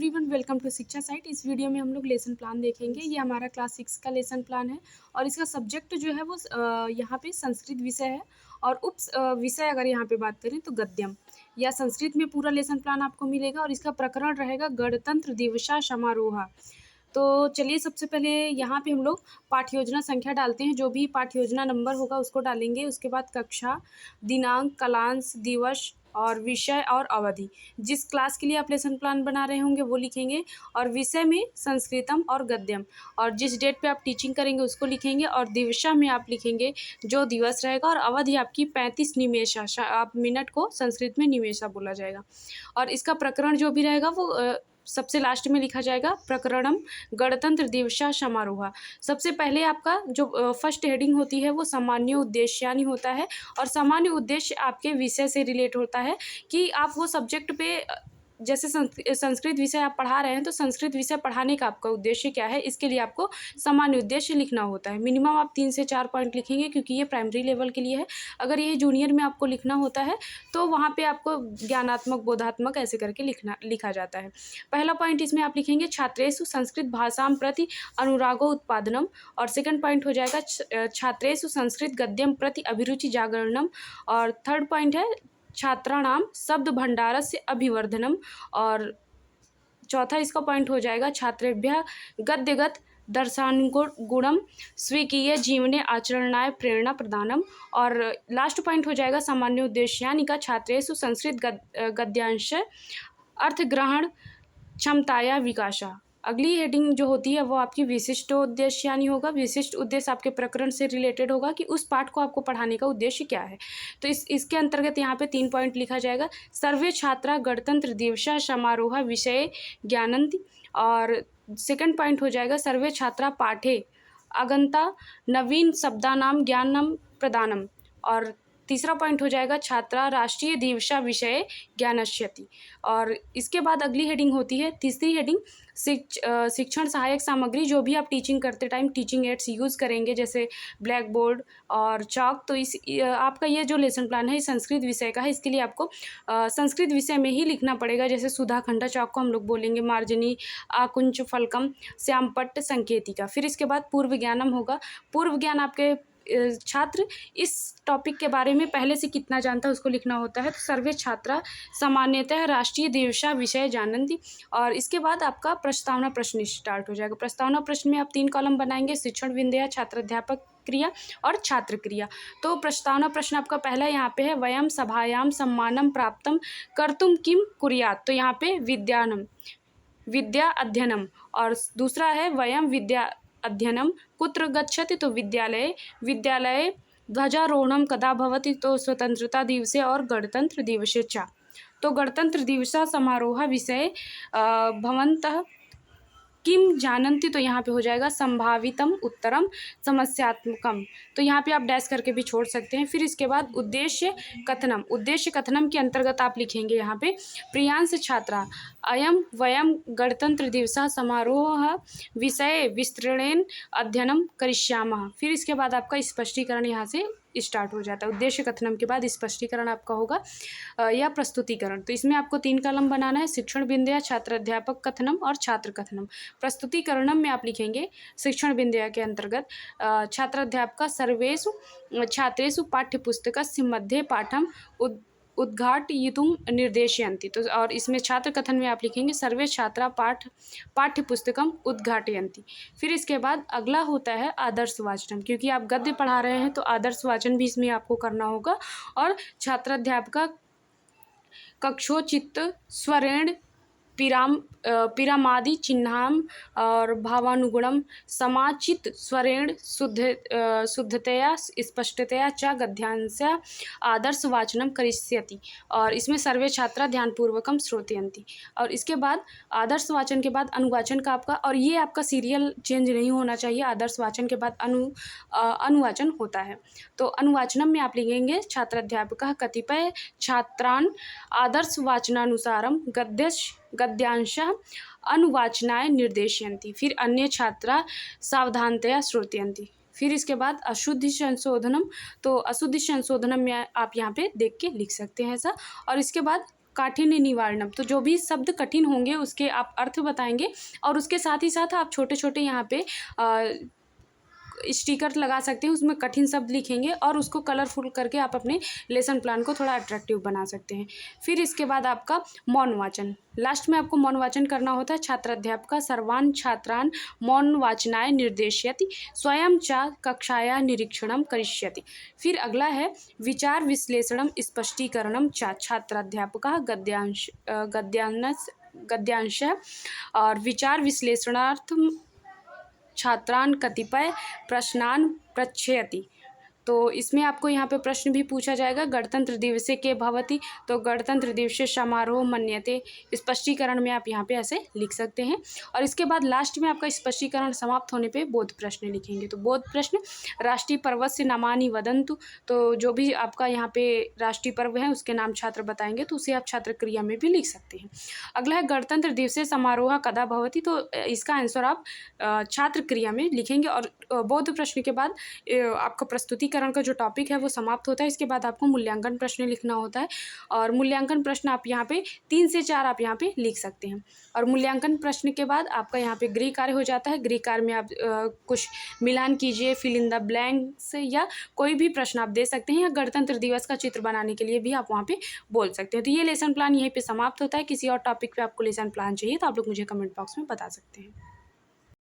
Everyone, welcome to शिक्षा site. इस video में हम लोग लेसन प्लान देखेंगे। ये हमारा क्लास 6 का लेसन प्लान है और इसका सब्जेक्ट जो है वो यहाँ पे संस्कृत विषय है और विषय अगर यहाँ पे बात करें तो गद्यम या संस्कृत में पूरा लेसन प्लान आपको मिलेगा और इसका प्रकरण रहेगा गणतंत्र दिवसा समारोह। तो चलिए सबसे पहले यहाँ पे हम लोग पाठ्य योजना संख्या डालते हैं। जो भी पाठ्य योजना नंबर होगा उसको डालेंगे। उसके बाद कक्षा, दिनांक, कालांश, दिवस और विषय और अवधि, जिस क्लास के लिए आप लेसन प्लान बना रहे होंगे वो लिखेंगे। और विषय में संस्कृतम और गद्यम, और जिस डेट पे आप टीचिंग करेंगे उसको लिखेंगे। और दिवसा में आप लिखेंगे जो दिवस रहेगा। और अवधि आपकी 35 निमेषा, आप मिनट को संस्कृत में निमेषा बोला जाएगा। और इसका प्रकरण जो भी रहेगा वो सबसे लास्ट में लिखा जाएगा, प्रकरणम गणतंत्र दिवसा समारोह। सबसे पहले आपका जो फर्स्ट हेडिंग होती है वो सामान्य उद्देश्यानि होता है। और सामान्य उद्देश्य आपके विषय से रिलेट होता है कि आप वो सब्जेक्ट पे, जैसे संस्कृत विषय आप पढ़ा रहे हैं तो संस्कृत विषय पढ़ाने का आपका उद्देश्य क्या है, इसके लिए आपको सामान्य उद्देश्य लिखना होता है। मिनिमम आप 3 से 4 पॉइंट लिखेंगे क्योंकि ये प्राइमरी लेवल के लिए है। अगर ये जूनियर में आपको लिखना होता है तो वहाँ पे आपको ज्ञानात्मक, बोधात्मक ऐसे करके लिखा जाता है। पहला पॉइंट इसमें आप लिखेंगे छात्रेषु संस्कृत भाषां प्रति अनुरागो उत्पादनम। और सेकंड पॉइंट हो जाएगा छात्रेषु संस्कृत गद्यम प्रति अभिरुचि जागरणम। और थर्ड पॉइंट है छात्राणाम शब्द भंडारस्य अभिवर्धनम। और चौथा इसका पॉइंट हो जाएगा छात्रेभ्यः गद्यगत दर्शानुगुणम स्वीकीय जीवने आचरणाय प्रेरणा प्रदानम। और लास्ट पॉइंट हो जाएगा सामान्य उद्देश्यानि का छात्रेषु संस्कृत गद्यांश अर्थग्रहण क्षमताया विकासा। अगली हेडिंग जो होती है वो आपकी विशिष्ट उद्देश्यानि होगा। विशिष्ट उद्देश्य आपके प्रकरण से रिलेटेड होगा कि उस पाठ को आपको पढ़ाने का उद्देश्य क्या है। तो इसके अंतर्गत यहाँ पे 3 पॉइंट लिखा जाएगा। सर्वे छात्रा गणतंत्र दिवसा समारोह विषय ज्ञानन्ति। और सेकंड पॉइंट हो जाएगा सर्वे छात्रा पाठे अगंता नवीन शब्दानाम ज्ञानम प्रदानम। और तीसरा पॉइंट हो जाएगा छात्रा राष्ट्रीय दिवसा विषय ज्ञानस्यति। और इसके बाद अगली हेडिंग होती है, तीसरी हेडिंग शिक्षण सहायक सामग्री। जो भी आप टीचिंग करते टाइम टीचिंग एड्स यूज़ करेंगे जैसे ब्लैक बोर्ड और चॉक, तो आपका ये जो लेसन प्लान है संस्कृत विषय का है। इसके लिए आपको संस्कृत विषय में ही लिखना पड़ेगा। जैसे सुधाखंडा चॉक को हम लोग बोलेंगे मार्जनी आकुंच फलकम श्यामपट्ट संकेतिका। फिर इसके बाद पूर्व ज्ञानम होगा। पूर्व ज्ञान आपके छात्र इस टॉपिक के बारे में पहले से कितना जानता है उसको लिखना होता है। तो सर्वे छात्रा सामान्यतः राष्ट्रीय दिवसा विषय जानन्ति। और इसके बाद आपका प्रस्तावना प्रश्न स्टार्ट हो जाएगा। प्रस्तावना प्रश्न में आप 3 कॉलम बनाएंगे, शिक्षण विंध्या, छात्राध्यापक क्रिया और छात्र क्रिया। तो प्रस्तावना प्रश्न आपका पहला यहाँ पे है, वयम सभायाम सम्मानम प्राप्तम कर्तुम किम कुर्यात्। तो यहाँ पे विद्या अध्ययनम। और दूसरा है वयम विद्या अध्ययनम कुत्र गच्छति, तो विद्यालये ध्वजारोहणम कदा भवति, तो स्वतंत्रता दिवसे और गणतंत्र दिवसे च। तो गणतंत्र दिवसा समारोह विषय भवन्तः किम जानन्ति, तो यहाँ पे हो जाएगा संभावितम उत्तरम समस्यात्मकम। तो यहाँ पे आप डैश करके भी छोड़ सकते हैं। फिर इसके बाद उद्देश्य कथनम। उद्देश्य कथनम के अंतर्गत आप लिखेंगे यहाँ पे प्रियांश छात्रा अयम वयम गणतंत्र दिवसा समारोह विषय विस्तृणेन अध्ययनम करिष्यामः। फिर इसके बाद आपका स्पष्टीकरण यहाँ से स्टार्ट हो जाता है। उद्देश्य कथनम के बाद स्पष्टीकरण आपका होगा या प्रस्तुतिकरण। तो इसमें आपको 3 कॉलम बनाना है, शिक्षण विंध्या, छात्राध्यापक कथनम और छात्र कथनम। प्रस्तुतिकरणम में आप लिखेंगे शिक्षण विंध्या के अंतर्गत छात्राध्यापक सर्वेषु छात्रेषु पाठ्यपुस्तकस्य मध्ये पाठम उद्घाटयितुं निर्देशयन्ति। तो और इसमें छात्र कथन में आप लिखेंगे सर्वे छात्रा पाठ्यपुस्तकम उद्घाटयन्ति। फिर इसके बाद अगला होता है आदर्श वाचनम। क्योंकि आप गद्य पढ़ा रहे हैं तो आदर्श वाचन भी इसमें आपको करना होगा। और छात्राध्यापक कक्षोचित स्वरेण पिरामादि चिह्नाम और भावानुगुणम समाचित स्वरेण शुद्धतया स्पष्टतया च गद्यांश आदर्श वाचनम करिष्यति। और इसमें सर्वे छात्रा ध्यानपूर्वकम श्रोतयन्ति। और इसके बाद आदर्श वाचन के बाद अनुवाचन का आपका, और ये आपका सीरियल चेंज नहीं होना चाहिए। आदर्श वाचन के बाद अनुवाचन होता है। तो अनुवाचनम में आप लिखेंगे छात्राध्यापक कतिपय छात्रान आदर्श वाचनानुसारम गद्यांशः अनुवाचनाय निर्देशयन्ति। फिर अन्य छात्रा सावधानतया श्रोतयन्ति। फिर इसके बाद अशुद्धि संशोधनम। तो अशुद्धि संशोधनम में आप यहाँ पे देख के लिख सकते हैं ऐसा। और इसके बाद काठिन्य निवारणम, तो जो भी शब्द कठिन होंगे उसके आप अर्थ बताएंगे और उसके साथ ही साथ आप छोटे छोटे यहाँ पे स्टिकर लगा सकते हैं, उसमें कठिन शब्द लिखेंगे और उसको कलरफुल करके आप अपने लेसन प्लान को थोड़ा अट्रैक्टिव बना सकते हैं। फिर इसके बाद आपका मौन वाचन, लास्ट में आपको मौन वाचन करना होता है। छात्राध्यापक सर्वान् छात्रान् मौन वाचनाय निर्देशयति स्वयं च कक्षाया निरीक्षणम करिष्यति। फिर अगला है विचार विश्लेषणम स्पष्टीकरणम च छात्राध्यापकः गद्यांश और विचार विश्लेषणार्थम छात्रान् कतिपय प्रश्नान् पृच्छयति। तो इसमें आपको यहाँ पे प्रश्न भी पूछा जाएगा। गणतंत्र दिवसे के भवति, तो गणतंत्र दिवस समारोह मन्यते, स्पष्टीकरण में आप यहाँ पे ऐसे लिख सकते हैं। और इसके बाद लास्ट में आपका स्पष्टीकरण समाप्त होने पे बोध प्रश्न लिखेंगे। तो बोध प्रश्न, राष्ट्रीय पर्वस्य नामानि वदन्तु, तो जो भी आपका यहाँ पे राष्ट्रीय पर्व है उसके नाम छात्र बताएंगे, तो उसे आप छात्र क्रिया में भी लिख सकते हैं। अगला है गणतंत्र दिवसे समारोह कदा भवति, तो इसका आंसर आप छात्र क्रिया में लिखेंगे। और बोध प्रश्न के बाद आपका प्रस्तुतिकरण का जो टॉपिक है वो समाप्त होता है। इसके बाद आपको मूल्यांकन प्रश्न लिखना होता है और मूल्यांकन प्रश्न आप यहाँ पे 3 से 4 आप यहाँ पे लिख सकते हैं। और मूल्यांकन प्रश्न के बाद आपका यहाँ पे गृह कार्य हो जाता है। गृह कार्य में आप कुछ मिलान कीजिए, फिल इन द ब्लैंक्स, या कोई भी प्रश्न आप दे सकते हैं, या गणतंत्र दिवस का चित्र बनाने के लिए भी आप वहाँ पे बोल सकते हैं। तो ये लेसन प्लान यहीं पे समाप्त होता है। किसी और टॉपिक पे आपको लेसन प्लान चाहिए तो आप लोग मुझे कमेंट बॉक्स में बता सकते हैं।